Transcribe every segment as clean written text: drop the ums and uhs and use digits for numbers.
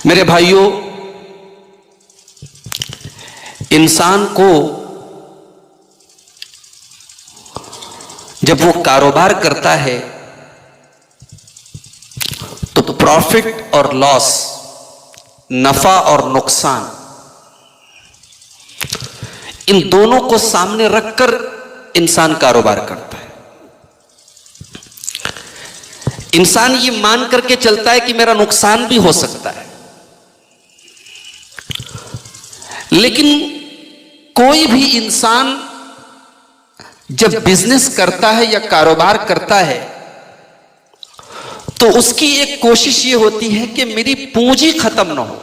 میرے بھائیوں، انسان کو جب وہ کاروبار کرتا ہے تو پروفٹ اور لاس، نفع اور نقصان، ان دونوں کو سامنے رکھ کر انسان کاروبار کرتا ہے۔ انسان یہ مان کر کے چلتا ہے کہ میرا نقصان بھی ہو سکتا ہے، لیکن کوئی بھی انسان جب بزنس کرتا ہے یا کاروبار کرتا ہے تو اس کی ایک کوشش یہ ہوتی ہے کہ میری پونجی ختم نہ ہو،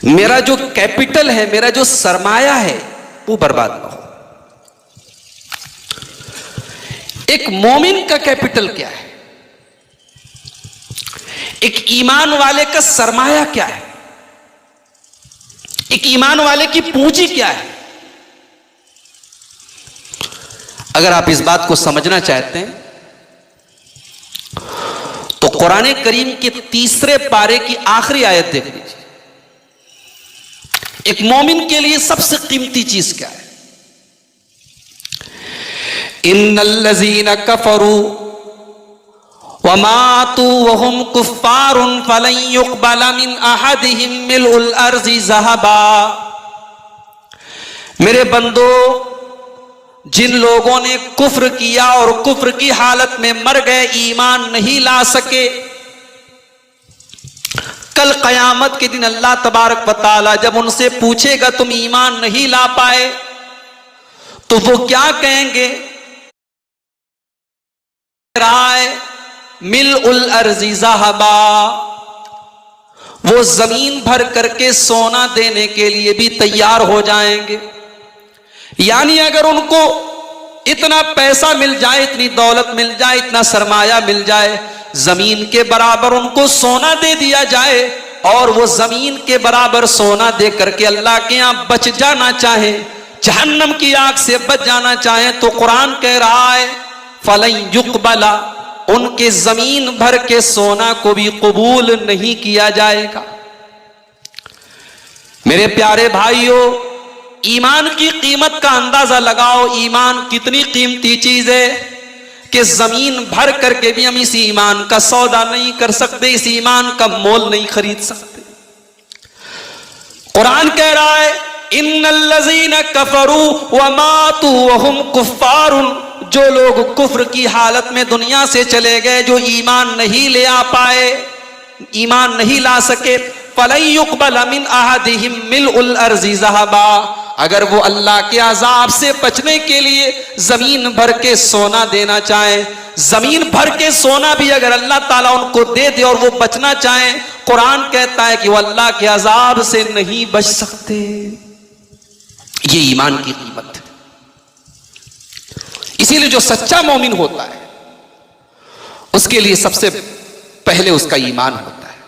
میرا جو کیپٹل ہے، میرا جو سرمایہ ہے وہ برباد نہ ہو۔ ایک مومن کا کیپٹل کیا ہے؟ ایک ایمان والے کا سرمایہ کیا ہے؟ ایک ایمان والے کی پونجی کیا ہے؟ اگر آپ اس بات کو سمجھنا چاہتے ہیں تو قرآن کریم کے 3 پارے کی آخری آیت دیکھ لیجیے۔ ایک مومن کے لیے سب سے قیمتی چیز کیا ہے؟ ان الذین کفروا وماتوا وهم کفار فلن يقبل من احدهم ملء الارض ذهبا۔ میرے بندو، جن لوگوں نے کفر کیا اور کفر کی حالت میں مر گئے، ایمان نہیں لا سکے، کل قیامت کے دن اللہ تبارک و تعالی جب ان سے پوچھے گا تم ایمان نہیں لا پائے، تو وہ کیا کہیں گے؟ رائے ملء الارض ذہبا، وہ زمین بھر کر کے سونا دینے کے لیے بھی تیار ہو جائیں گے۔ یعنی اگر ان کو اتنا پیسہ مل جائے، اتنی دولت مل جائے، اتنا سرمایہ مل جائے، زمین کے برابر ان کو سونا دے دیا جائے اور وہ زمین کے برابر سونا دے کر کے اللہ کے یہاں بچ جانا چاہیں، جہنم کی آگ سے بچ جانا چاہیں، تو قرآن کہہ رہا ہے فَلَن يُقْبَلَ، ان کے زمین بھر کے سونا کو بھی قبول نہیں کیا جائے گا۔ میرے پیارے بھائیوں، ایمان کی قیمت کا اندازہ لگاؤ، ایمان کتنی قیمتی چیز ہے کہ زمین بھر کر کے بھی ہم اس ایمان کا سودا نہیں کر سکتے، اس ایمان کا مول نہیں خرید سکتے۔ قرآن کہہ رہا ہے ان الذین کفروا وماتوا وهم کفار، جو لوگ کفر کی حالت میں دنیا سے چلے گئے، جو ایمان نہیں لے آ پائے، ایمان نہیں لا سکے، فَلَن يُقْبَلَ مِنْ أَحَدِهِمْ مِلْءُ الْأَرْضِ ذَهَبًا، اگر وہ اللہ کے عذاب سے بچنے کے لیے زمین بھر کے سونا دینا چاہیں، زمین بھر کے سونا بھی اگر اللہ تعالیٰ ان کو دے دے اور وہ بچنا چاہیں، قرآن کہتا ہے کہ وہ اللہ کے عذاب سے نہیں بچ سکتے۔ یہ ایمان کی قیمت ہے۔ اسی لیے جو سچا مومن ہوتا ہے اس کے لیے سب سے پہلے اس کا ایمان ہوتا ہے۔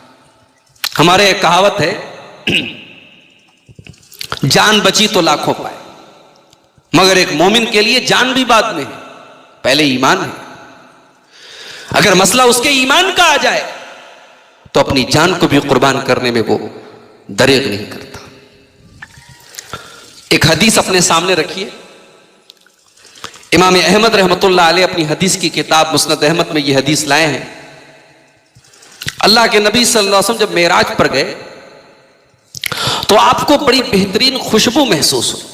ہمارے ایک کہاوت ہے، جان بچی تو لاکھوں پائے، مگر ایک مومن کے لیے جان بھی بعد میں ہے، پہلے ایمان ہے۔ اگر مسئلہ اس کے ایمان کا آ جائے تو اپنی جان کو بھی قربان کرنے میں وہ دریغ نہیں کرتا۔ ایک حدیث اپنے سامنے رکھیے، امام احمد رحمۃ اللہ علیہ اپنی حدیث کی کتاب مسند احمد میں یہ حدیث لائے ہیں۔ اللہ کے نبی صلی اللہ علیہ وسلم جب معراج پر گئے تو آپ کو بڑی بہترین خوشبو محسوس ہوئی۔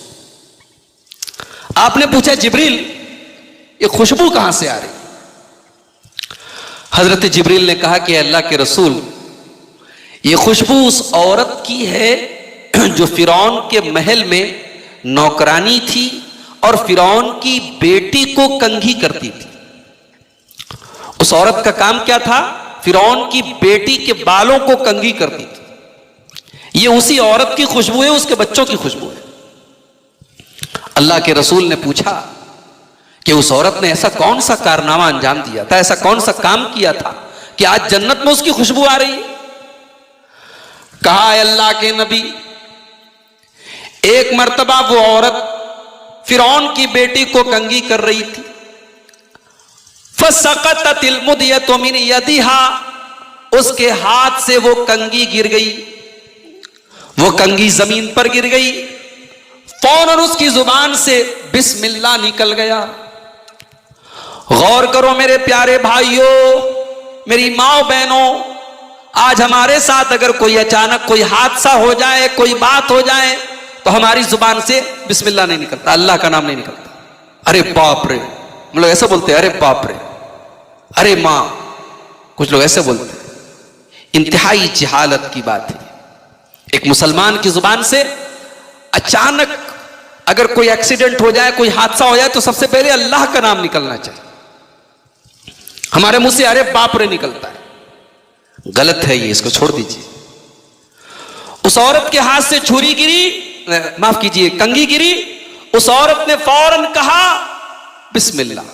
آپ نے پوچھا جبریل یہ خوشبو کہاں سے آ رہی؟ حضرت جبریل نے کہا کہ اللہ کے رسول، یہ خوشبو اس عورت کی ہے جو فرعون کے محل میں نوکرانی تھی اور فرعون کی بیٹی کو کنگھی کرتی تھی۔ اس عورت کا کام کیا تھا؟ فرعون کی بیٹی کے بالوں کو کنگھی کرتی تھی۔ یہ اسی عورت کی خوشبو ہے، اس کے بچوں کی خوشبو ہے۔ اللہ کے رسول نے پوچھا کہ اس عورت نے ایسا کون سا کارنامہ انجام دیا تھا، ایسا کون سا کام کیا تھا کہ آج جنت میں اس کی خوشبو آ رہی ہے؟ کہا اے اللہ کے نبی، ایک مرتبہ وہ عورت فرعون کی بیٹی کو کنگھی کر رہی تھی، فسقطت المدیۃ من یدہا، اس کے ہاتھ سے وہ کنگھی گر گئی، وہ کنگھی زمین پر گر گئی، فوراً اس کی زبان سے بسم اللہ نکل گیا۔ غور کرو میرے پیارے بھائیوں، میری ماں بہنوں، آج ہمارے ساتھ اگر کوئی اچانک کوئی حادثہ ہو جائے، کوئی بات ہو جائے، تو ہماری زبان سے بسم اللہ نہیں نکلتا، اللہ کا نام نہیں نکلتا۔ ارے باپ رے، ہم لوگ ایسے بولتے ہیں، ارے باپ رے، ارے ماں، کچھ لوگ ایسے بولتے ہیں۔ انتہائی جہالت کی بات ہے۔ ایک مسلمان کی زبان سے اچانک اگر کوئی ایکسیڈنٹ ہو جائے، کوئی حادثہ ہو جائے، تو سب سے پہلے اللہ کا نام نکلنا چاہیے۔ ہمارے منہ سے ارے باپ رے نکلتا ہے، غلط ہے یہ، اس کو چھوڑ دیجیے۔ اس عورت کے ہاتھ سے چھری گری، معاف کیجیے، کنگھی گری، اس عورت نے فوراً کہا بسم اللہ۔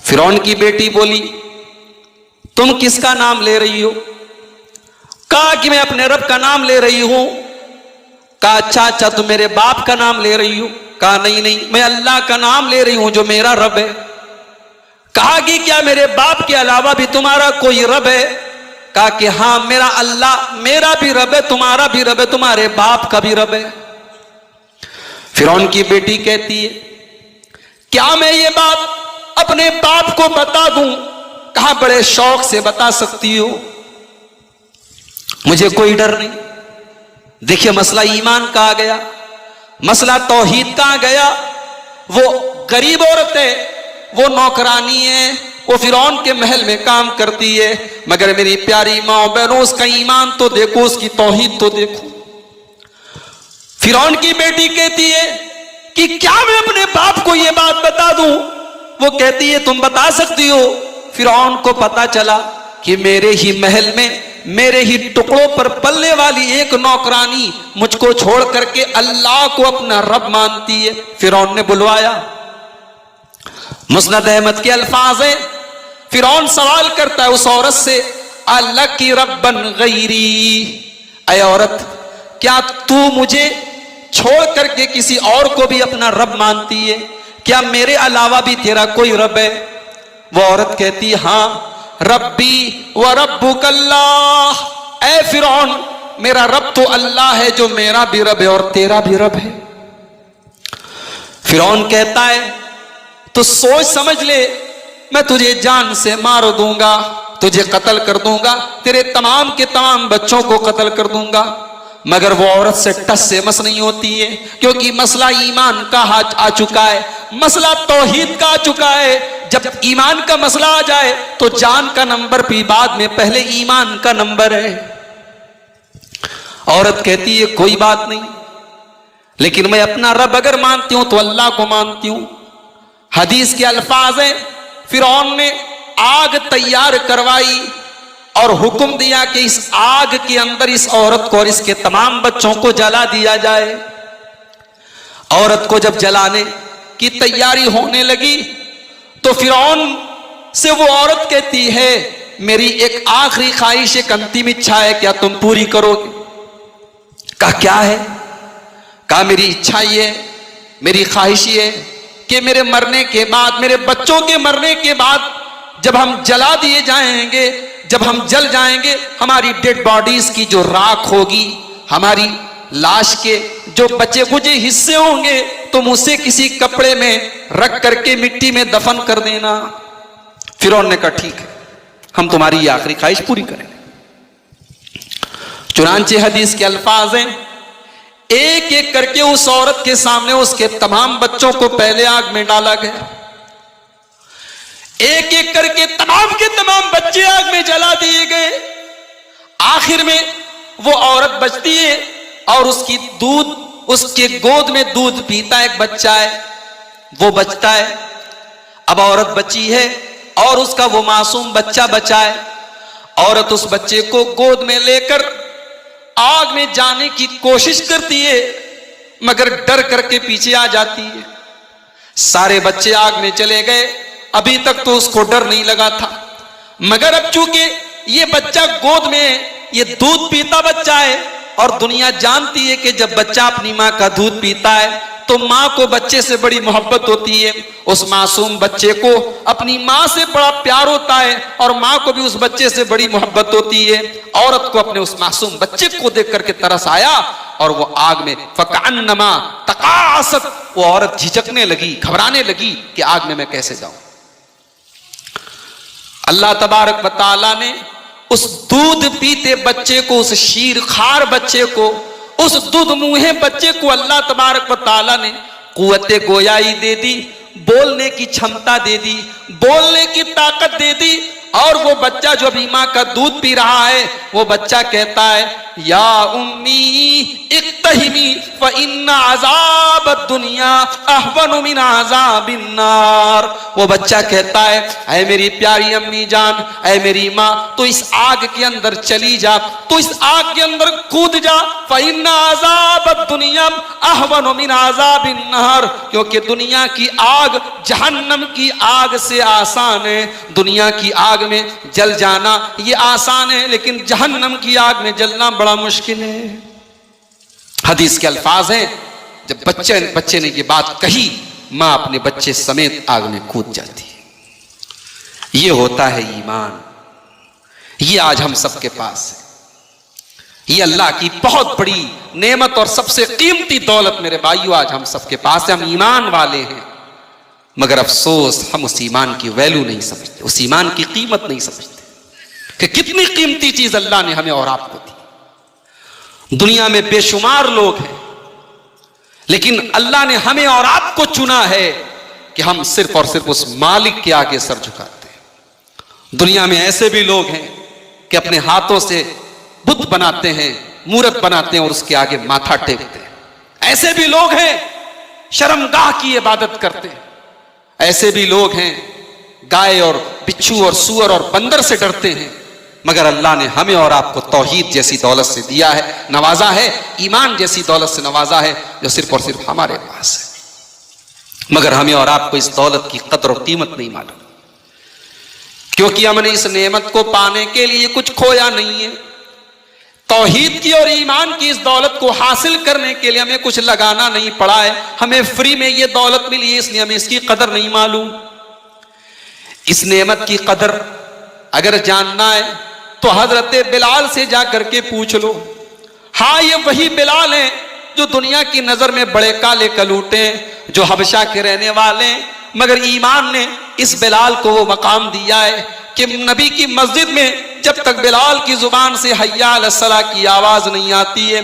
فرعون کی بیٹی بولی تم کس کا نام لے رہی ہو؟ کہا کہ میں اپنے رب کا نام لے رہی ہوں۔ کہا اچھا اچھا، تم میرے باپ کا نام لے رہی ہو؟ کہا نہیں نہیں، میں اللہ کا نام لے رہی ہوں جو میرا رب ہے۔ کہا کہ کیا میرے باپ کے علاوہ بھی تمہارا کوئی رب ہے؟ کہا کہ ہاں، میرا اللہ میرا بھی رب ہے، تمہارا بھی رب ہے، تمہارے باپ کا بھی رب ہے۔ فرعون کی بیٹی کہتی ہے کیا میں یہ بات اپنے باپ کو بتا دوں؟ کہا بڑے شوق سے بتا سکتی ہو، مجھے کوئی ڈر نہیں۔ دیکھیے مسئلہ ایمان کا آ گیا، مسئلہ توحید کا آ گیا۔ وہ غریب عورت ہے، وہ نوکرانی ہے، وہ فرعون کے محل میں کام کرتی ہے، مگر میری پیاری ماں بہنوں، اس کا ایمان تو دیکھو، اس کی توحید تو دیکھو۔ فرعون کی بیٹی کہتی ہے کہ کیا میں اپنے باپ کو یہ بات بتا دوں؟ وہ کہتی ہے تم بتا سکتی ہو۔ فرعون کو پتا چلا کہ میرے ہی محل میں، میرے ہی ٹکڑوں پر پلنے والی ایک نوکرانی مجھ کو چھوڑ کر کے اللہ کو اپنا رب مانتی ہے۔ فرعون نے بلوایا۔ مسند احمد کے الفاظ ہیں، فرعون سوال کرتا ہے اس عورت سے الکی ربن غیری، اے عورت کیا تو مجھے چھوڑ کر کے کسی اور کو بھی اپنا رب مانتی ہے؟ کیا میرے علاوہ بھی تیرا کوئی رب ہے؟ وہ عورت کہتی ہاں، ربی و ربک اللہ، اے فرعون میرا رب تو اللہ ہے جو میرا بھی رب ہے اور تیرا بھی رب ہے۔ فرعون کہتا ہے تو سوچ سمجھ لے، میں تجھے جان سے مار دوں گا، تجھے قتل کر دوں گا، تیرے تمام کے تمام بچوں کو قتل کر دوں گا۔ مگر وہ عورت سے ٹس سے مس نہیں ہوتی ہے، کیونکہ مسئلہ ایمان کا آ چکا ہے، مسئلہ توحید کا آ چکا ہے۔ جب ایمان کا مسئلہ آ جائے تو جان کا نمبر بھی بعد میں، پہلے ایمان کا نمبر ہے۔ عورت کہتی ہے کوئی بات نہیں، لیکن میں اپنا رب اگر مانتی ہوں تو اللہ کو مانتی ہوں۔ حدیث کے الفاظ ہیں، فرعون نے آگ تیار کروائی اور حکم دیا کہ اس آگ کے اندر اس عورت کو اور اس کے تمام بچوں کو جلا دیا جائے۔ عورت کو جب جلانے کی تیاری ہونے لگی تو فرعون سے وہ عورت کہتی ہے میری ایک آخری خواہش، ایک انتم اچھا ہے، کیا تم پوری کرو گے؟ کہا کیا ہے؟ کہا میری اچھا یہ ہے، میری خواہش یہ ہے کہ میرے مرنے کے بعد، میرے بچوں کے مرنے کے بعد جب ہم جلا دیے جائیں گے، جب ہم جل جائیں گے، ہماری ڈیڈ باڈیز کی جو راکھ ہوگی، ہماری لاش کے جو بچے کچے حصے ہوں گے، تم اسے کسی کپڑے میں رکھ کر کے مٹی میں دفن کر دینا۔ فرعون نے کہا ٹھیک ہے، ہم تمہاری یہ آخری خواہش پوری کریں۔ چنانچہ حدیث کے الفاظ ہیں، ایک ایک کر کے اس عورت کے سامنے اس کے تمام بچوں کو پہلے آگ میں ڈالا گیا، ایک ایک کر کے تمام کے تمام بچے آگ میں جلا دیے گئے۔ آخر میں وہ عورت بچتی ہے اور اس کے گود میں دودھ پیتا ایک بچہ ہے، وہ بچتا ہے۔ اب عورت بچی ہے اور اس کا وہ معصوم بچہ بچا ہے۔ عورت اس بچے کو گود میں لے کر آگ میں جانے کی کوشش کرتی ہے، مگر ڈر کر کے پیچھے آ جاتی ہے۔ سارے بچے آگ میں چلے گئے، ابھی تک تو اس کو ڈر نہیں لگا تھا، مگر اب چونکہ یہ بچہ گود میں، یہ دودھ پیتا بچہ ہے، اور دنیا جانتی ہے کہ جب بچہ اپنی ماں کا دودھ پیتا ہے تو ماں کو بچے سے بڑی محبت ہوتی ہے، اس معصوم بچے کو اپنی ماں سے بڑا پیار ہوتا ہے، اور ماں کو بھی اس بچے سے بڑی محبت ہوتی ہے۔ عورت کو اپنے اس معصوم بچے کو دیکھ کر کے ترس آیا اور وہ آگ میں فکأنما تقاعست، وہ عورت جھجکنے لگی، گھبرانے لگی کہ آگ میں کیسے جاؤں۔ اللہ تبارک و تعالیٰ نے اس دودھ پیتے بچے کو، اس شیر خار بچے کو، اس دودھ منہے بچے کو اللہ تبارک و تعالیٰ نے قوت گویائی دے دی، بولنے کی چھمتا دے دی، بولنے کی طاقت دے دی، اور وہ بچہ جو ابھی ماں کا دودھ پی رہا ہے وہ بچہ کہتا ہے یا امی اقتحمی فإن عذاب الدنیا احون من عذاب النار۔ وہ بچہ کہتا ہے اے میری پیاری امی جان، اے میری ماں، تو اس آگ کے اندر چلی جا، تو اس آگ کے اندر کود جا، فإن عذاب الدنیا احون من عذاب النار، کیونکہ دنیا کی آگ جہنم کی آگ سے آسان ہے۔ دنیا کی آگ میں جل جانا یہ آسان ہے، لیکن جہنم کی آگ میں جلنا بڑا مشکل ہے۔ حدیث کے الفاظ ہیں جب بچے نے یہ بات کہی، ماں اپنے بچے سمیت آگ میں کود جاتی ہے۔ یہ ہوتا ہے ایمان، یہ آج ہم سب کے پاس ہے۔ یہ اللہ کی بہت بڑی نعمت اور سب سے قیمتی دولت میرے بھائیو آج ہم سب کے پاس ہے۔ ہم ایمان والے ہیں، مگر افسوس ہم اس ایمان کی ویلیو نہیں سمجھتے، اس ایمان کی قیمت نہیں سمجھتے کہ کتنی قیمتی چیز اللہ نے ہمیں اور آپ کو دی۔ دنیا میں بے شمار لوگ ہیں، لیکن اللہ نے ہمیں اور آپ کو چنا ہے کہ ہم صرف اور صرف اس مالک کے آگے سر جھکاتے ہیں۔ دنیا میں ایسے بھی لوگ ہیں کہ اپنے ہاتھوں سے بت بناتے ہیں، مورت بناتے ہیں اور اس کے آگے ماتھا ٹیکتے ہیں۔ ایسے بھی لوگ ہیں شرمگاہ کی عبادت کرتے ہیں۔ ایسے بھی لوگ ہیں گائے اور بچھو اور سور اور بندر سے ڈرتے ہیں، مگر اللہ نے ہمیں اور آپ کو توحید جیسی دولت سے دیا ہے، نوازا ہے، ایمان جیسی دولت سے نوازا ہے جو صرف اور صرف ہمارے پاس ہے، مگر ہمیں اور آپ کو اس دولت کی قدر و قیمت نہیں معلوم، کیونکہ ہم نے اس نعمت کو پانے کے لیے کچھ کھویا نہیں ہے۔ توحید کی اور ایمان کی اس دولت کو حاصل کرنے کے لیے ہمیں کچھ لگانا نہیں پڑا ہے، ہمیں فری میں یہ دولت ملی ہے، اس لیے ہمیں اس کی قدر نہیں معلوم۔ اس نعمت کی قدر اگر جاننا ہے تو حضرت بلال سے جا کر کے پوچھ لو۔ ہاں یہ وہی بلال ہیں جو دنیا کی نظر میں بڑے کالے کلوٹے ہیں، جو حبشہ کے رہنے والے ہیں، مگر ایمان نے اس بلال کو وہ مقام دیا ہے کہ نبی کی مسجد میں جب تک بلال کی زبان سے حی علی الصلاۃ کی آواز نہیں آتی ہے،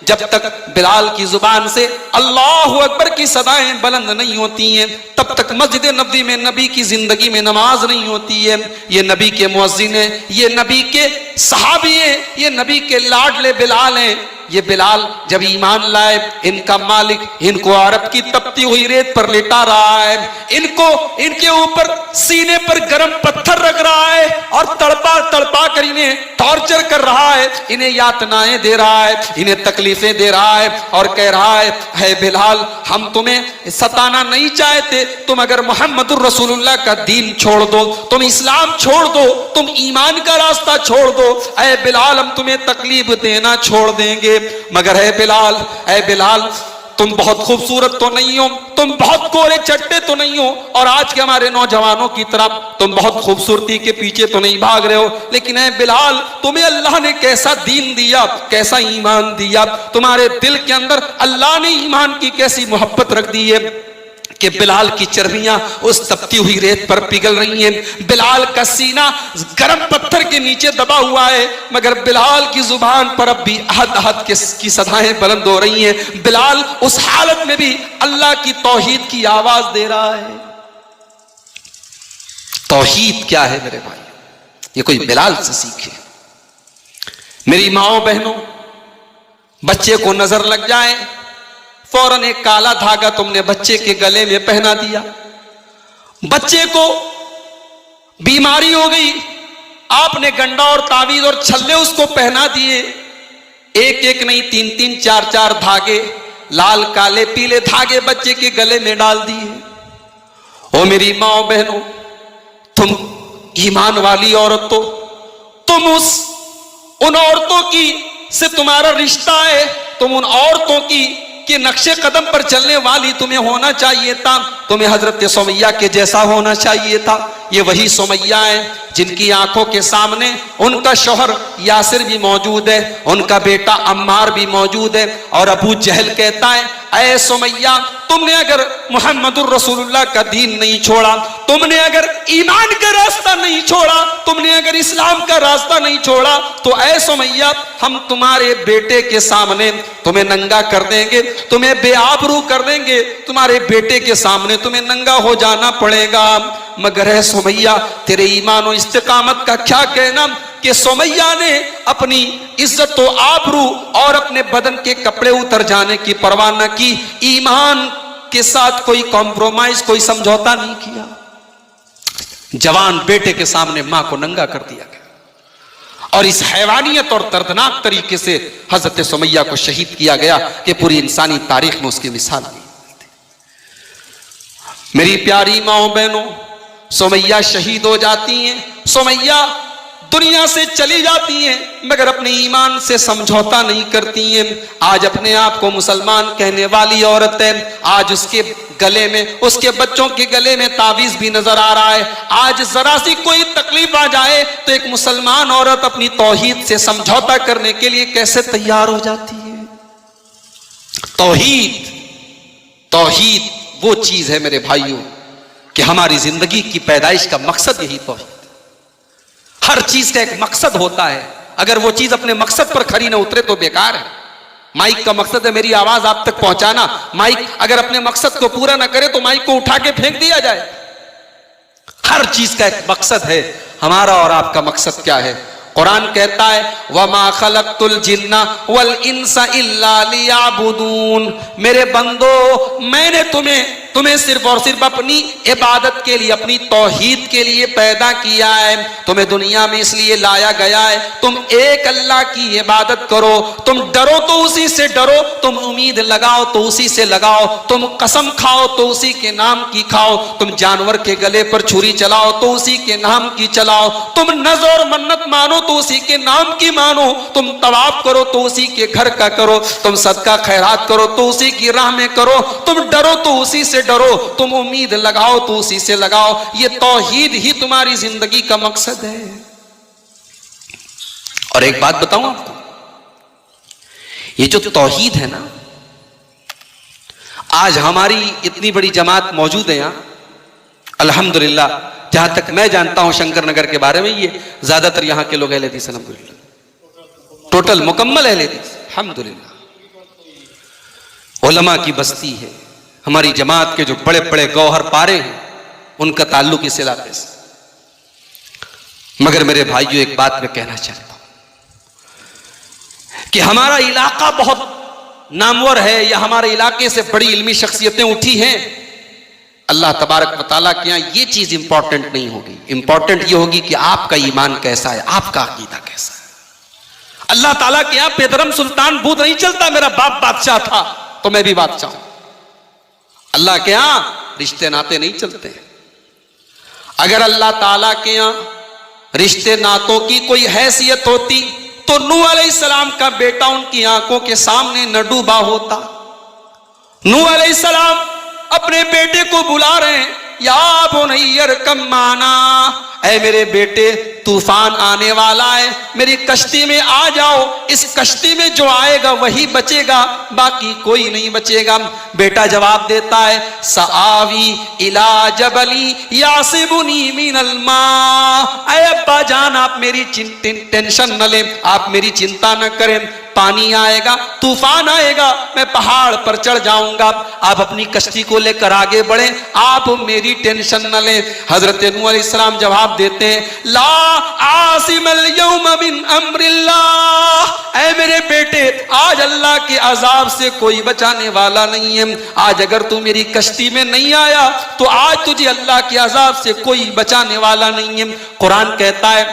جب تک بلال کی زبان سے اللہ اکبر کی صدائیں بلند نہیں ہوتی ہیں، تب تک مسجد نبوی میں نبی کی زندگی میں نماز نہیں ہوتی ہے۔ یہ نبی کے مؤذن ہیں، یہ نبی کے صحابی ہیں، یہ نبی کے لاڈلے بلال ہیں۔ یہ بلال جب ایمان لائے، ان کا مالک ان کو عرب کی تپتی ہوئی ریت پر لٹا رہا ہے، ان کے اوپر سینے پر گرم پتھر رکھ رہا ہے اور تڑپا تڑپا کر انہیں ٹارچر کر رہا ہے، انہیں یاتنائیں دے رہا ہے، انہیں تکلیفیں دے رہا ہے، اور کہہ رہا ہے اے بلال ہم تمہیں ستانا نہیں چاہتے، تم اگر محمد الرسول اللہ کا دین چھوڑ دو، تم اسلام چھوڑ دو، تم ایمان کا راستہ چھوڑ دو، اے بلال ہم تمہیں تکلیف دینا چھوڑ دیں گے، مگر اے بلال تم بہت خوبصورت تو نہیں ہو، تم بہت کورے چٹے تو نہیں ہو، اور آج کے ہمارے نوجوانوں کی طرح تم بہت خوبصورتی کے پیچھے تو نہیں بھاگ رہے ہو، لیکن اے بلال تمہیں اللہ نے کیسا دین دیا، کیسا ایمان دیا، تمہارے دل کے اندر اللہ نے ایمان کی کیسی محبت رکھ دی ہے کہ بلال کی چربیاں اس تپتی ہوئی ریت پر پگھل رہی ہیں، بلال کا سینہ گرم پتھر کے نیچے دبا ہوا ہے، مگر بلال کی زبان پر اب بھی احد احد کی صدائیں بلند ہو رہی ہیں، بلال اس حالت میں بھی اللہ کی توحید کی آواز دے رہا ہے۔ توحید کیا ہے میرے بھائی؟ یہ کوئی بلال سے سیکھے۔ میری ماؤں بہنوں، بچے کو نظر لگ جائے فوراً ایک کالا دھاگا تم نے بچے کے گلے میں پہنا دیا، بچے کو بیماری ہو گئی، آپ نے گنڈا اور تعویذ اور چھلے اس کو پہنا دیے، ایک ایک نہیں تین تین چار چار دھاگے، لال کالے پیلے دھاگے بچے کے گلے میں ڈال دیے۔ او میری ماں بہنوں، تم ایمان والی عورتوں، تم ان عورتوں کی سے تمہارا رشتہ ہے، تم ان عورتوں کی کہ نقش قدم پر چلنے والی تمہیں ہونا چاہیے تھا، تمہیں حضرت سمیہ کے جیسا ہونا چاہیے تھا۔ یہ وہی سمیہ ہیں جن کی آنکھوں کے سامنے ان کا شوہر یاسر بھی موجود ہے، ان کا بیٹا عمار بھی موجود ہے، اور ابو جہل کہتا ہے اے سمیہ تم نے اگر محمد الرسول اللہ کا دین نہیں چھوڑا، تم نے اگر ایمان کا راستہ نہیں چھوڑا، تم نے اگر اسلام کا راستہ نہیں چھوڑا، تو اے سمیہ ہم تمہارے بیٹے کے سامنے تمہیں ننگا کر دیں گے، تمہیں بے آبرو کر دیں گے، تمہارے بیٹے کے سامنے تمہیں ننگا ہو جانا پڑے گا۔ مگر اے سمیہ تیرے ایمان و استقامت کا کیا کہنا کہ سمیہ نے اپنی عزت و آبرو اور اپنے بدن کے کپڑے اتر جانے کی پرواہ نہ کی، ایمان کے ساتھ کوئی کمپرومائز، کوئی سمجھوتا نہیں کیا۔ جوان بیٹے کے سامنے ماں کو ننگا کر دیا گیا، اور اس حیوانیت اور دردناک طریقے سے حضرت سمیہ کو شہید کیا گیا کہ پوری انسانی تاریخ میں اس کی مثال نہیں ملتی۔ میری پیاری ماں بہنوں، سمیہ شہید ہو جاتی ہیں، سمیہ دنیا سے چلی جاتی ہیں، مگر اپنے ایمان سے سمجھوتا نہیں کرتی ہیں۔ آج اپنے آپ کو مسلمان کہنے والی عورت ہے، آج اس کے گلے میں، اس کے بچوں کے گلے میں تعویذ بھی نظر آ رہا ہے۔ آج ذرا سی کوئی تکلیف آ جائے تو ایک مسلمان عورت اپنی توحید سے سمجھوتا کرنے کے لیے کیسے تیار ہو جاتی ہے۔ توحید وہ چیز ہے میرے بھائیوں کہ ہماری زندگی کی پیدائش کا مقصد یہی توحید۔ ہر چیز کا ایک مقصد ہوتا ہے، اگر وہ چیز اپنے مقصد پر کھری نہ اترے تو بیکار ہے۔ مائک کا مقصد ہے میری آواز آپ تک پہنچانا، مائک اگر اپنے مقصد کو پورا نہ کرے تو مائک کو اٹھا کے پھینک دیا جائے۔ ہر چیز کا ایک مقصد ہے، ہمارا اور آپ کا مقصد کیا ہے؟ قرآن کہتا ہے وَمَا خَلَقْتُ الْجِنَّ وَالْإِنسَ إِلَّا لِيَعْبُدُونَ، میرے بندو میں نے تمہیں صرف اور صرف اپنی عبادت کے لیے، اپنی توحید کے لیے پیدا کیا ہے، تمہیں دنیا میں اس لیے لایا گیا ہے تم ایک اللہ کی عبادت کرو، تم ڈرو تو اسی سے ڈرو، تم امید لگاؤ تو اسی سے لگاؤ، تم قسم کھاؤ تو اسی کے نام کی کھاؤ، تم جانور کے گلے پر چھری چلاؤ تو اسی کے نام کی چلاؤ، تم نذر اور منت مانو تو اسی کے نام کی مانو، تم طواف کرو تو اسی کے گھر کا کرو، تم صدقہ خیرات کرو تو اسی کی راہ میں کرو، تم ڈرو تو اسی سے ڈرو، تم امید لگاؤ تو اسی سے لگاؤ۔ یہ توحید ہی تمہاری زندگی کا مقصد ہے۔ اور ایک بات بتاؤں آپ کو، یہ جو توحید ہے نا، آج ہماری اتنی بڑی جماعت موجود ہے یہاں، الحمدللہ جہاں تک میں جانتا ہوں شنکر نگر کے بارے میں، یہ زیادہ تر یہاں کے لوگ اہل حدیث ہیں، الحمدللہ ٹوٹل مکمل اہل حدیث الحمدللہ، علماء کی بستی ہے۔ ہماری جماعت کے جو بڑے بڑے گوہر پارے ہیں ان کا تعلق اس علاقے سے۔ مگر میرے بھائیوں ایک بات میں کہنا چاہتا ہوں کہ ہمارا علاقہ بہت نامور ہے، یا ہمارے علاقے سے بڑی علمی شخصیتیں اٹھی ہیں، اللہ تبارک و تعالیٰ کے یہاں یہ چیز امپورٹنٹ نہیں ہوگی، امپورٹنٹ یہ ہوگی کہ آپ کا ایمان کیسا ہے، آپ کا عقیدہ کیسا ہے۔ اللہ تعالیٰ کے یہاں پیدرم سلطان بود نہیں چلتا میرا باپ بادشاہ تھا تو میں بھی بادشاہ ہوں۔ اللہ کے ہاں رشتے ناتے نہیں چلتے۔ اگر اللہ تعالیٰ کے ہاں رشتے ناتوں کی کوئی حیثیت ہوتی تو نوح علیہ السلام کا بیٹا ان کی آنکھوں کے سامنے نہ ڈوبا ہوتا۔ نوح علیہ السلام اپنے بیٹے کو بلا رہے ہیں، یا بنی ارکب معنا، اے میرے بیٹے طوفان آنے والا ہے، میری کشتی میں آ جاؤ، اس کشتی میں جو آئے گا وہی بچے گا، باقی کوئی نہیں بچے گا۔ بیٹا جواب دیتا ہے سآوی الی جبل یعصمنی من الماء، اے ابا جان آپ میری ٹینشن نہ لیں، آپ میری چنتا نہ کریں، پانی آئے گا، طوفان آئے گا، میں پہاڑ پر چڑھ جاؤں گا، آپ اپنی کشتی کو لے کر آگے بڑھیں، آپ میری ٹینشن نہ لیں۔ حضرت نوح علیہ السلام جواب دیتے ہیں لا عاصم اليوم من امر اللہ، اے میرے بیٹے آج اللہ کے عذاب سے کوئی بچانے والا نہیں ہے، آج اگر تو میری کشتی میں نہیں آیا تو آج تجھے اللہ کے عذاب سے کوئی بچانے والا نہیں ہے۔ قرآن کہتا ہے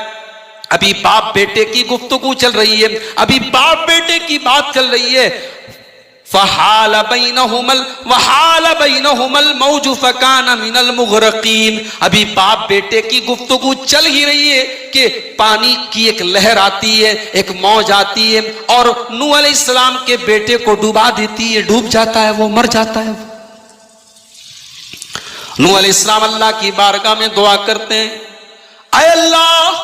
ابھی باپ بیٹے کی گفتگو چل رہی ہے، ابھی باپ بیٹے کی بات چل رہی ہے، فحال بینہما الموج فکان من المغرقین. ابھی باپ بیٹے کی گفتگو چل ہی رہی ہے کہ پانی کی ایک لہر آتی ہے, ایک موج آتی ہے اور نوح علیہ السلام کے بیٹے کو ڈوبا دیتی ہے, ڈوب جاتا ہے, وہ مر جاتا ہے. نوح علیہ السلام اللہ کی بارگاہ میں دعا کرتے ہیں, اے اللہ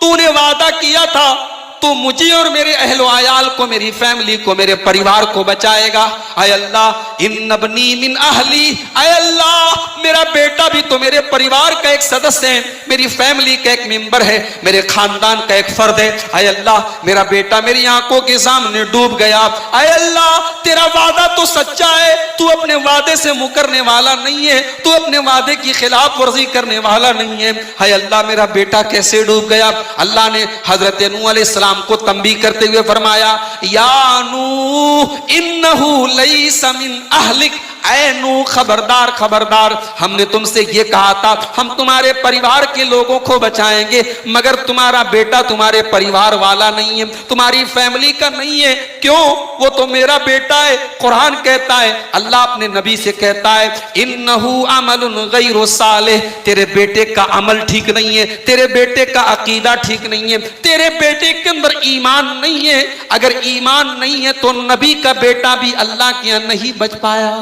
تو نے وعدہ کیا تھا تو مجھے اور میرے اہل و عیال کو, میری فیملی کو, میرے پریوار کو بچائے گا. اے اللہ ان ابنی من اہلی, اے اللہ میرا بیٹا بھی تو میرے پریوار کا ایک سدس ہے, میری فیملی کا ایک ممبر ہے, میرے خاندان کا ایک فرد ہے. اے اللہ میرا بیٹا میری آنکھوں کے سامنے ڈوب گیا. اے اللہ تیرا وعدہ تو سچا ہے, تو اپنے وعدے سے مکرنے والا نہیں ہے, تو اپنے وعدے کی خلاف ورزی کرنے والا نہیں ہے. اے اللہ میرا بیٹا کیسے ڈوب گیا؟ اللہ نے حضرت نوح علیہ السلام کو تنبیہ کرتے ہوئے فرمایا, یا نوح انہو لیس من اہلک, اے نوح خبردار خبردار, ہم نے تم سے یہ کہا تھا ہم تمہارے پریوار کے لوگوں کو بچائیں گے, مگر تمہارا بیٹا تمہارے پریوار والا نہیں ہے, تمہاری فیملی کا نہیں ہے. کیوں؟ وہ تو میرا بیٹا ہے. قرآن کہتا ہے, اللہ اپنے نبی سے کہتا ہے, انہو عمل غیر صالح, تیرے بیٹے کا عمل ٹھیک نہیں ہے, تیرے بیٹے کا عقیدہ ٹھیک نہیں ہے, تیرے بیٹے کے اندر ایمان نہیں ہے. اگر ایمان نہیں ہے تو نبی کا بیٹا بھی اللہ کے یہاں نہیں بچ پایا.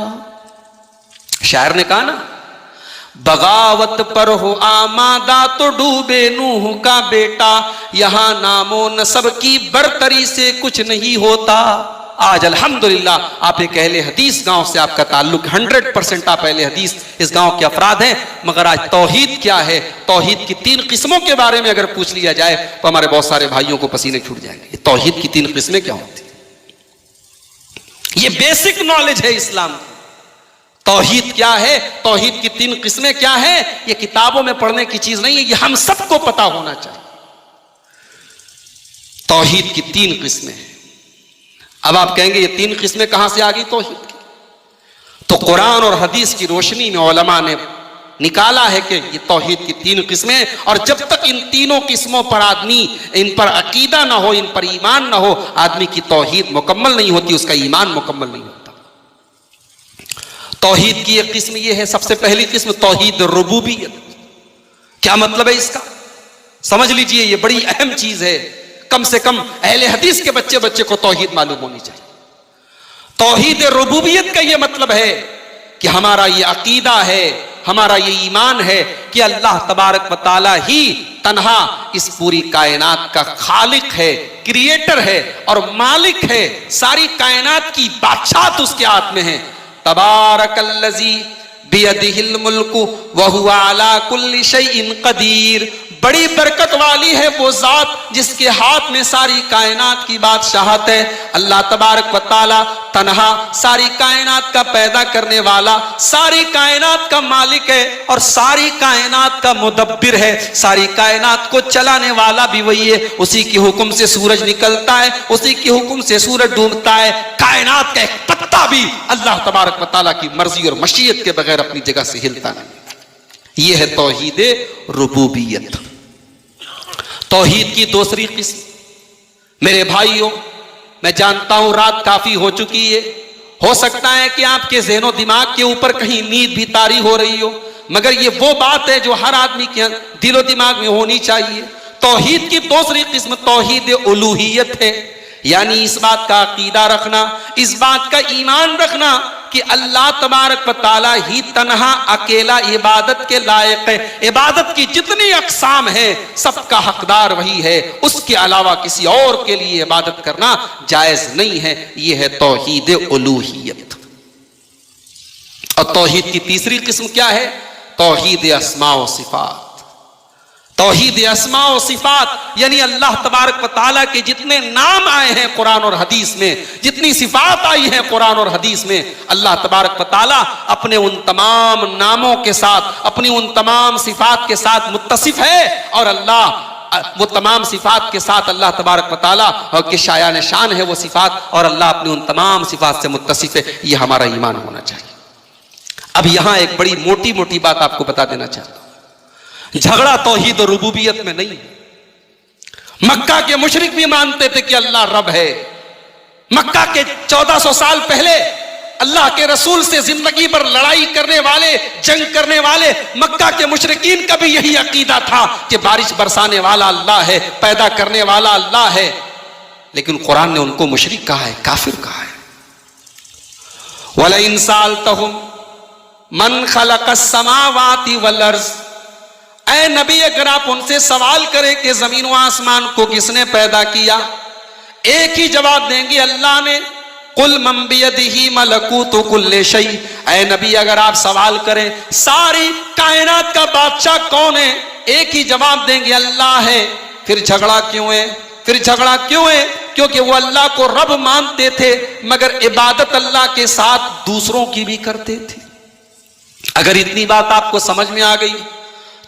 شاعر نے کہا نا, بغاوت پر ہو آمادہ تو ڈوبے نوح کا بیٹا, یہاں نام و نسب کی برتری سے کچھ نہیں ہوتا. آج الحمدللہ آپ ایک اہل حدیث گاؤں سے آپ کا تعلق 100% آپ اہل حدیث اس گاؤں کے افراد ہیں, مگر آج توحید کیا ہے, توحید کی 3 قسموں کے بارے میں اگر پوچھ لیا جائے تو ہمارے بہت سارے بھائیوں کو پسینے چھوٹ جائیں گے. یہ توحید کی 3 قسمیں کیا ہوتی ہیں؟ یہ بیسک نالج ہے اسلام کی. توحید کیا ہے, توحید کی 3 قسمیں کیا ہیں, یہ کتابوں میں پڑھنے کی چیز نہیں ہے, یہ ہم سب کو پتا ہونا چاہیے. توحید کی 3 قسمیں ہیں. اب آپ کہیں گے یہ 3 قسمیں کہاں سے آ گئی توحید کی؟ تو قرآن اور حدیث کی روشنی میں علماء نے نکالا ہے کہ یہ توحید کی 3 قسمیں, اور جب تک ان تینوں قسموں پر آدمی, ان پر عقیدہ نہ ہو, ان پر ایمان نہ ہو, آدمی کی توحید مکمل نہیں ہوتی, اس کا ایمان مکمل نہیں ہوتا. توحید کی ایک قسم یہ ہے, سب سے پہلی قسم توحید ربوبیت. کیا مطلب ہے اس کا؟ سمجھ لیجئے, یہ بڑی اہم چیز ہے. کم سے کم اہل حدیث کے بچے کو توحید معلوم ہونی چاہیے. توحید ربوبیت کا یہ مطلب ہے کہ ہمارا یہ عقیدہ ہے, ہمارا یہ ایمان ہے کہ اللہ تبارک و تعالی ہی تنہا اس پوری کائنات کا خالق ہے, کریٹر ہے اور مالک ہے. ساری کائنات کی بادشاہت اس کے ہاتھ میں ہے. تبارک الذی بیدہ الملک وہو علی کل شیء قدیر. بڑی برکت والی ہے وہ ذات جس کے ہاتھ میں ساری کائنات کی بادشاہت ہے. اللہ تبارک و تعالی تنہا ساری کائنات کا پیدا کرنے والا, ساری کائنات کا مالک ہے اور ساری کائنات کا مدبر ہے. ساری کائنات کو چلانے والا بھی وہی ہے. اسی کے حکم سے سورج نکلتا ہے, اسی کے حکم سے سورج ڈوبتا ہے. کائنات کا ایک پتا بھی اللہ تبارک و تعالی کی مرضی اور مشیت کے بغیر اپنی جگہ سے ہلتا نہیں. یہ ہے توحید ربوبیت. توحید کی دوسری قسم, میرے بھائیوں میں جانتا ہوں رات کافی ہو چکی ہے, ہو سکتا ہے کہ آپ کے ذہن و دماغ کے اوپر کہیں نیند بھی طاری ہو رہی ہو, مگر یہ وہ بات ہے جو ہر آدمی کے دل و دماغ میں ہونی چاہیے. توحید کی دوسری قسم توحید الوہیت ہے, یعنی اس بات کا عقیدہ رکھنا, اس بات کا ایمان رکھنا کہ اللہ تبارک و تعالی ہی تنہا اکیلا عبادت کے لائق ہے. عبادت کی جتنی اقسام ہیں سب کا حقدار وہی ہے, اس کے علاوہ کسی اور کے لیے عبادت کرنا جائز نہیں ہے. یہ ہے توحید الوہیت. اور توحید کی تیسری قسم کیا ہے؟ توحید اسماء و صفات. توحید اسماء و صفات یعنی اللہ تبارک و تعالیٰ کے جتنے نام آئے ہیں قرآن اور حدیث میں, جتنی صفات آئی ہیں قرآن اور حدیث میں, اللہ تبارک و تعالیٰ اپنے ان تمام ناموں کے ساتھ, اپنی ان تمام صفات کے ساتھ متصف ہے, اور اللہ وہ تمام صفات کے ساتھ اللہ تبارک و تعالیٰ کے شایان شان ہے وہ صفات, اور اللہ اپنی ان تمام صفات سے متصف ہے. یہ ہمارا ایمان ہونا چاہیے. اب یہاں ایک بڑی موٹی موٹی بات آپ کو بتا دینا چاہتا ہوں. جھگڑا توحید و ربوبیت میں نہیں. مکہ کے مشرک بھی مانتے تھے کہ اللہ رب ہے, مکہ کے 1400 سال پہلے اللہ کے رسول سے زندگی پر لڑائی کرنے والے، جنگ کرنے والے مکہ کے مشرکین کا بھی یہی عقیدہ تھا کہ بارش برسانے والا اللہ ہے، پیدا کرنے والا اللہ ہے، لیکن قرآن نے ان کو مشرک کہا ہے، کافر کہا ہے۔ وَلَئِن سَأَلْتَهُمْ مَنْ خَلَقَ السَّمَاوَاتِ وَالْأَرْضَ، اے نبی اگر آپ ان سے سوال کریں کہ زمین و آسمان کو کس نے پیدا کیا، ایک ہی جواب دیں گے اللہ نے۔ قُلْ مَنْ بِيَدِهِ مَلَكُوتُ كُلِّ شَيْءٍ، اے نبی اگر آپ سوال کریں ساری کائنات کا بادشاہ کون ہے، ایک ہی جواب دیں گے اللہ ہے۔ پھر جھگڑا کیوں ہے؟ پھر جھگڑا کیوں ہے؟ کیونکہ وہ اللہ کو رب مانتے تھے مگر عبادت اللہ کے ساتھ دوسروں کی بھی کرتے تھے۔ اگر اتنی بات آپ کو سمجھ میں آ گئی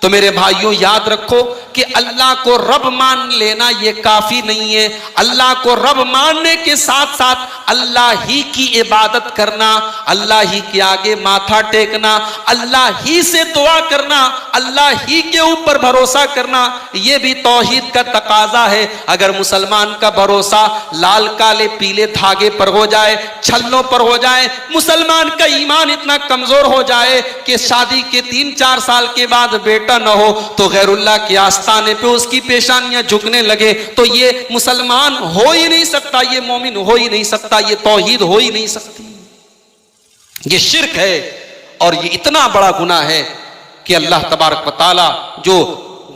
تو میرے بھائیوں یاد رکھو کہ اللہ کو رب مان لینا یہ کافی نہیں ہے، اللہ کو رب ماننے کے ساتھ ساتھ اللہ ہی کی عبادت کرنا، اللہ ہی کے آگے ماتھا ٹیکنا، اللہ ہی سے دعا کرنا، اللہ ہی کے اوپر بھروسہ کرنا، یہ بھی توحید کا تقاضا ہے۔ اگر مسلمان کا بھروسہ لال کالے پیلے دھاگے پر ہو جائے، چھلوں پر ہو جائے، مسلمان کا ایمان اتنا کمزور ہو جائے کہ شادی کے 3-4 سال کے بعد بیٹا نہ ہو تو غیر اللہ کے آستانے پہ اس کی پیشانیاں جھکنے لگے، تو یہ مسلمان ہو ہی نہیں سکتا، یہ مومن ہو ہی نہیں سکتا، یہ توحید ہو ہی نہیں سکتی۔ یہ شرک ہے اور یہ اتنا بڑا گناہ ہے کہ اللہ تبارک و تعالی جو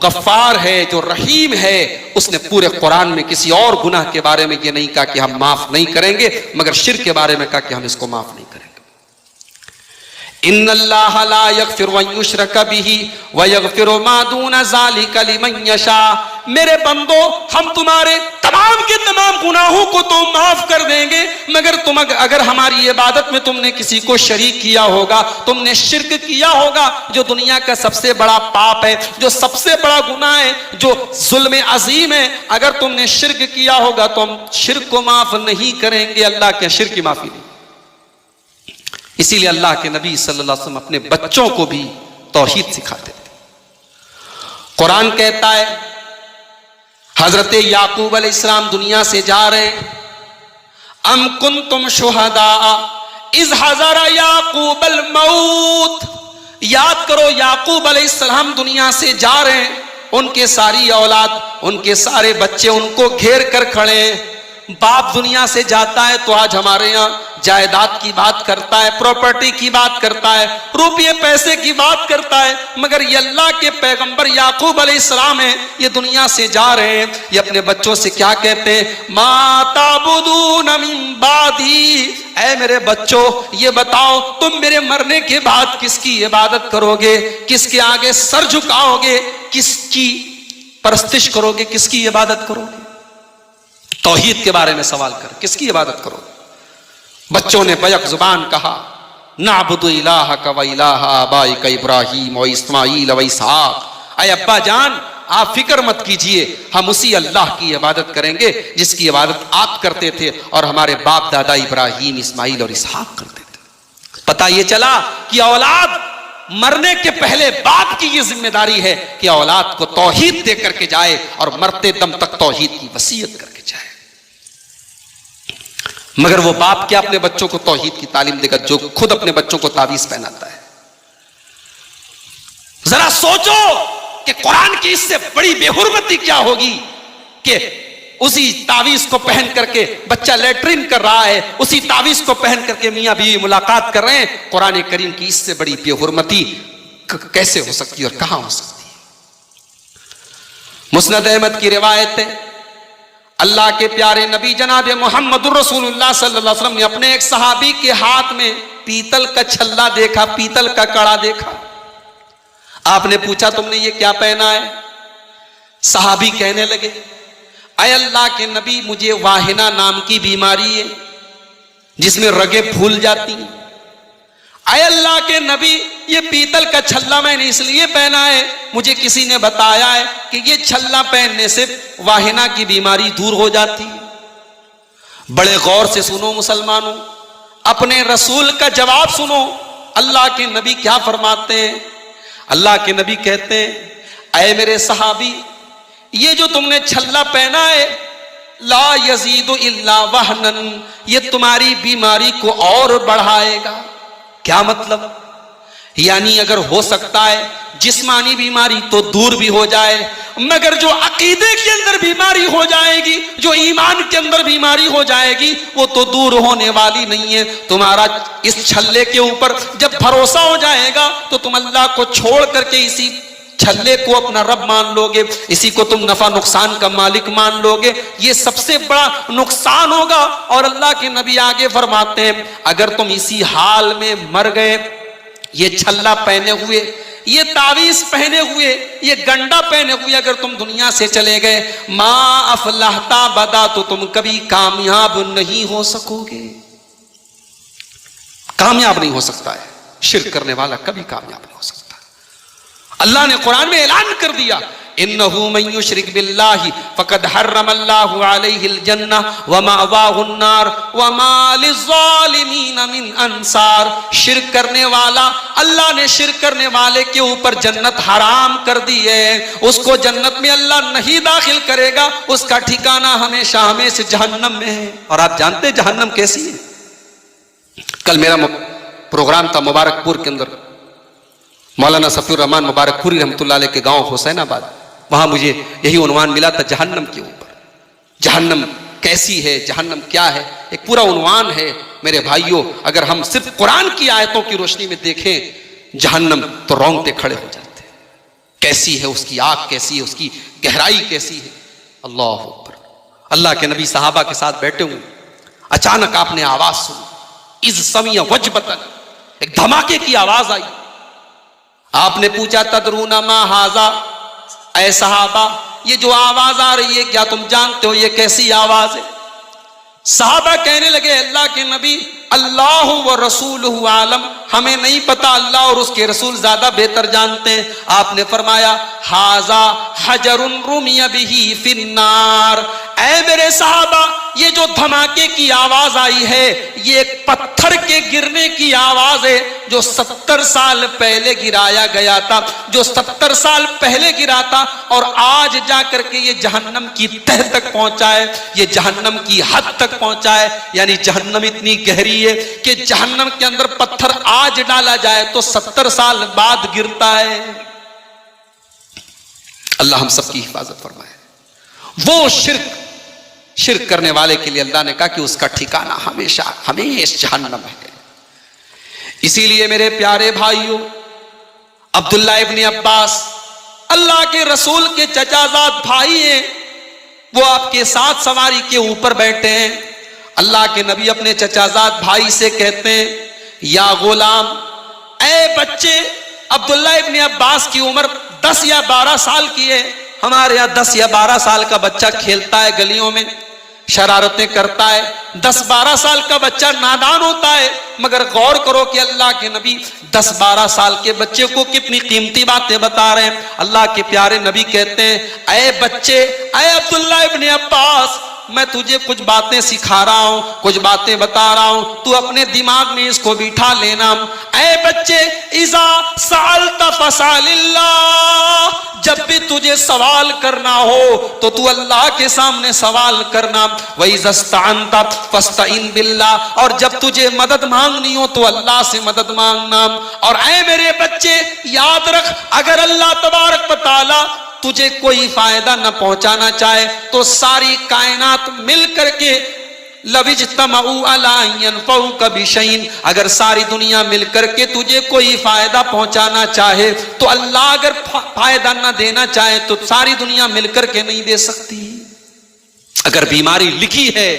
غفار ہے، جو رحیم ہے، اس نے پورے قرآن میں کسی اور گناہ کے بارے میں یہ نہیں کہا کہ ہم معاف نہیں کریں گے، مگر شرک کے بارے میں کہا کہ ہم اس کو معاف نہیں کریں گے۔ ان اللہ لا یغفر ان یشرک بہ ویغفر ما دون ذلک لمن یشاء، میرے بندو ہم تمہارے تمام کے تمام گناہوں کو تو معاف کر دیں گے، مگر تم اگر ہماری عبادت میں تم نے کسی کو شریک کیا ہوگا، تم نے شرک کیا ہوگا، جو دنیا کا سب سے بڑا پاپ ہے، جو سب سے بڑا گناہ ہے، جو ظلم عظیم ہے، اگر تم نے شرک کیا ہوگا تو ہم شرک کو معاف نہیں کریں گے، اللہ کے شرک کی معافی نہیں۔ اسی لیے اللہ کے نبی صلی اللہ علیہ وسلم اپنے بچوں کو بھی توحید سکھاتے تھے۔ قرآن کہتا ہے حضرت یعقوب علیہ السلام دنیا سے جا رہے ہیں، ام کنتم شہداء اذ حضر یعقوب الموت، یاد کرو یعقوب علیہ السلام دنیا سے جا رہے ہیں، ان کے ساری اولاد، ان کے سارے بچے ان کو گھیر کر کھڑے ہیں۔ باپ دنیا سے جاتا ہے تو آج ہمارے یہاں جائیداد کی بات کرتا ہے، پراپرٹی کی بات کرتا ہے، روپیے پیسے کی بات کرتا ہے، مگر یہ اللہ کے پیغمبر یعقوب علیہ السلام ہیں، یہ دنیا سے جا رہے ہیں، یہ اپنے بچوں سے کیا کہتے ہیں؟ ما تعبدون من بعدی، اے میرے بچوں یہ بتاؤ تم میرے مرنے کے بعد کس کی عبادت کرو گے، کس کے آگے سر جھکاؤ گے، کس کی پرستش کرو گے، کس کی عبادت کرو گے؟ توحید کے بارے میں سوال کر، کس کی عبادت کرو؟ بچوں نے بیک زبان کہا نعبد الہک و الہ آبائک ابراہیم و اسماعیل و اسحاق، اے ابا جان آپ فکر مت کیجئے، ہم اسی اللہ کی عبادت کریں گے جس کی عبادت آپ کرتے تھے اور ہمارے باپ دادا ابراہیم، اسماعیل اور اسحاق کرتے تھے۔ پتہ یہ چلا کہ اولاد مرنے کے پہلے باپ کی یہ ذمہ داری ہے کہ اولاد کو توحید دے کر کے جائے اور مرتے دم تک توحید کی وصیت کر کے جائے۔ مگر وہ باپ کیا اپنے بچوں کو توحید کی تعلیم دے گا جو خود اپنے بچوں کو تعویذ پہناتا ہے؟ ذرا سوچو کہ قرآن کی اس سے بڑی بے حرمتی کیا ہوگی کہ اسی تعویذ کو پہن کر کے بچہ لیٹرین کر رہا ہے، اسی تعویذ کو پہن کر کے میاں بیوی ملاقات کر رہے ہیں۔ قرآن کریم کی اس سے بڑی بے حرمتی کیسے ہو سکتی ہے اور کہاں ہو سکتی ہے؟ مسند احمد کی روایت ہے، اللہ کے پیارے نبی جناب محمد الرسول اللہ صلی اللہ علیہ وسلم نے اپنے ایک صحابی کے ہاتھ میں پیتل کا چھلا دیکھا، پیتل کا کڑا دیکھا۔ آپ نے پوچھا تم نے یہ کیا پہنا ہے؟ صحابی کہنے لگے اے اللہ کے نبی مجھے واہنہ نام کی بیماری ہے جس میں رگیں پھول جاتی ہیں۔ اے اللہ کے نبی یہ پیتل کا چھلا میں نے اس لیے پہنا ہے، مجھے کسی نے بتایا ہے کہ یہ چھلا پہننے سے واہنہ کی بیماری دور ہو جاتی ہے۔ بڑے غور سے سنو مسلمانوں، اپنے رسول کا جواب سنو، اللہ کے نبی کیا فرماتے ہیں؟ اللہ کے نبی کہتے ہیں اے میرے صحابی یہ جو تم نے چھلا پہنا ہے لا یزید الا وہنا، یہ تمہاری بیماری کو اور بڑھائے گا۔ کیا مطلب؟ یعنی اگر ہو سکتا ہے جسمانی بیماری تو دور بھی ہو جائے، مگر جو عقیدے کے اندر بیماری ہو جائے گی، جو ایمان کے اندر بیماری ہو جائے گی، وہ تو دور ہونے والی نہیں ہے۔ تمہارا اس چھلے کے اوپر جب بھروسہ ہو جائے گا تو تم اللہ کو چھوڑ کر کے اسی چھلے کو اپنا رب مان لو گے، اسی کو تم نفع نقصان کا مالک مان لو گے۔ یہ سب سے بڑا نقصان ہوگا۔ اور اللہ کے نبی آگے فرماتے ہیں اگر تم اسی حال میں مر گئے، یہ چھلا پہنے ہوئے، یہ تعویذ پہنے ہوئے، یہ گنڈا پہنے ہوئے اگر تم دنیا سے چلے گئے، ما افلحتا بدا، تو تم کبھی کامیاب نہیں ہو سکو گے۔ کامیاب نہیں ہو سکتا ہے شرک کرنے والا، کبھی کامیاب نہیں ہو سکتا۔ اللہ نے قرآن میں اعلان کر دیا انہو من یشرک باللہ فقد حرم اللہ علیہ الجنہ ومأواہ النار وما للظالمین من انصار۔ شرک کرنے والا، اللہ نے شرک کرنے والے کے اوپر جنت حرام کر دی ہے، اس کو جنت میں اللہ نہیں داخل کرے گا، اس کا ٹھکانہ ہمیشہ ہمیشہ جہنم میں ہے۔ اور آپ جانتے ہیں جہنم کیسی ہے؟ کل میرا پروگرام تھا مبارک پور کے اندر، مولانا صفی الرحمان مبارک پوری رحمۃ اللہ علیہ کے گاؤں حسین آباد، وہاں مجھے یہی عنوان ملا تھا جہنم کے اوپر۔ جہنم کیسی ہے، جہنم کیا ہے، ایک پورا عنوان ہے۔ میرے بھائیوں، اگر ہم صرف قرآن کی آیتوں کی روشنی میں دیکھیں جہنم تو رونگٹے کھڑے ہو جاتے ہیں۔ کیسی ہے اس کی آگ، کیسی ہے اس کی گہرائی، کیسی ہے۔ اللہ اکبر۔ اللہ کے نبی صحابہ کے ساتھ بیٹھے ہوئے، اچانک آپ نے آواز سنی، اذ سمع وجبۃ، ایک دھماکے کی آواز آئی۔ آپ نے پوچھا تدرون ما ھذا، اے صحابہ یہ جو آواز آ رہی ہے کیا تم جانتے ہو یہ کیسی آواز ہے؟ صحابہ کہنے لگے اللہ کے نبی اللہ و رسولہ عالم، ہمیں نہیں پتا، اللہ اور اس کے رسول زیادہ بہتر جانتے ہیں۔ آپ نے فرمایا ھذا حجر رمی بہ فی النار، اے میرے صحابہ یہ جو دھماکے کی آواز آئی ہے یہ ایک پتھر کے گرنے کی آواز ہے جو 70 سال پہلے گرایا گیا تھا، جو 70 سال پہلے گرا تھا اور آج جا کر کے یہ جہنم کی تہ تک پہنچا ہے، یہ جہنم کی حد تک پہنچا ہے۔ یعنی جہنم اتنی گہری ہے کہ جہنم کے اندر پتھر آج ڈالا جائے تو 70 سال بعد گرتا ہے۔ اللہ ہم سب کی حفاظت فرمائے۔ وہ شرک کرنے والے کے لیے اللہ نے کہا کہ اس کا ٹھکانہ ہمیشہ ہمیشہ جہنم ہے۔ اسی لیے میرے پیارے بھائیوں، عبداللہ ابن عباس اللہ کے رسول کے چچا زاد بھائی ہیں، وہ آپ کے ساتھ سواری کے اوپر بیٹھے ہیں۔ اللہ کے نبی اپنے چچا زاد بھائی سے کہتے ہیں یا غلام، اے بچے۔ عبداللہ ابن عباس کی عمر 10 یا 12 سال کی ہے۔ ہمارے یہاں 10 یا 12 سال کا بچہ کھیلتا ہے گلیوں میں، شرارتیں کرتا ہے۔ 10-12 سال کا بچہ نادان ہوتا ہے، مگر غور کرو کہ اللہ کے نبی 10-12 سال کے بچے کو کتنی قیمتی باتیں بتا رہے ہیں۔ اللہ کے پیارے نبی کہتے ہیں اے بچے، اے عبداللہ ابن عباس، میں تجھے کچھ باتیں سکھا رہا ہوں، کچھ باتیں بتا رہا ہوں، تو اپنے دماغ میں اس کو بٹھا لینا۔ اے بچے، اذا سألت فاسأل اللہ، جب بھی تجھے سوال کرنا ہو تو تو اللہ کے سامنے سوال کرنا۔ وَإِذَا اسْتَعَنْتَ فَاسْتَعِنْ بِاللَّهِ، اور جب تجھے مدد مانگنی ہو تو اللہ سے مدد مانگنا۔ اور اے میرے بچے یاد رکھ، اگر اللہ تبارک و تعالی تجھے کوئی فائدہ نہ پہنچانا چاہے تو ساری کائنات مل کر کے لَوِ اجْتَمَعُوا عَلَىٰ أَن يَنفَعُوكَ بِشَيْءٍ، اگر ساری دنیا مل کر کے تجھے کوئی فائدہ پہنچانا چاہے تو اللہ اگر فائدہ نہ دینا چاہے تو ساری دنیا مل کر کے نہیں دے سکتی۔ اگر بیماری لکھی ہے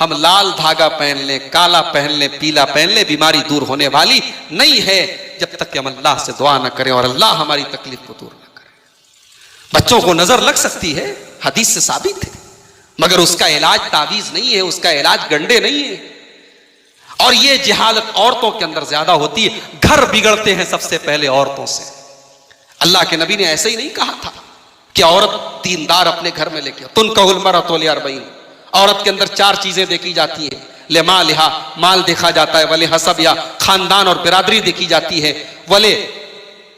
ہم لال دھاگا پہن لیں، کالا پہن لیں، پیلا پہن لیں، بیماری دور ہونے والی نہیں ہے جب تک کہ ہم اللہ سے دعا نہ کریں اور اللہ ہماری تکلیف کو دور نہ کرے۔ بچوں کو نظر لگ سکتی ہے، حدیث سے ثابت ہے، مگر اس کا علاج تعویذ نہیں ہے، اس کا علاج گنڈے نہیں ہے۔ اور یہ جہالت عورتوں کے اندر زیادہ ہوتی ہے، گھر بگڑتے ہیں سب سے پہلے عورتوں سے۔ اللہ کے نبی نے ایسے ہی نہیں کہا تھا کہ عورت دیندار اپنے گھر میں لے کے تنکح المرأۃ ل40، عورت کے اندر 4 چیزیں دیکھی جاتی ہیں، لمالہا، مال دیکھا جاتا ہے، ولحسبہا، خاندان اور برادری دیکھی جاتی ہے،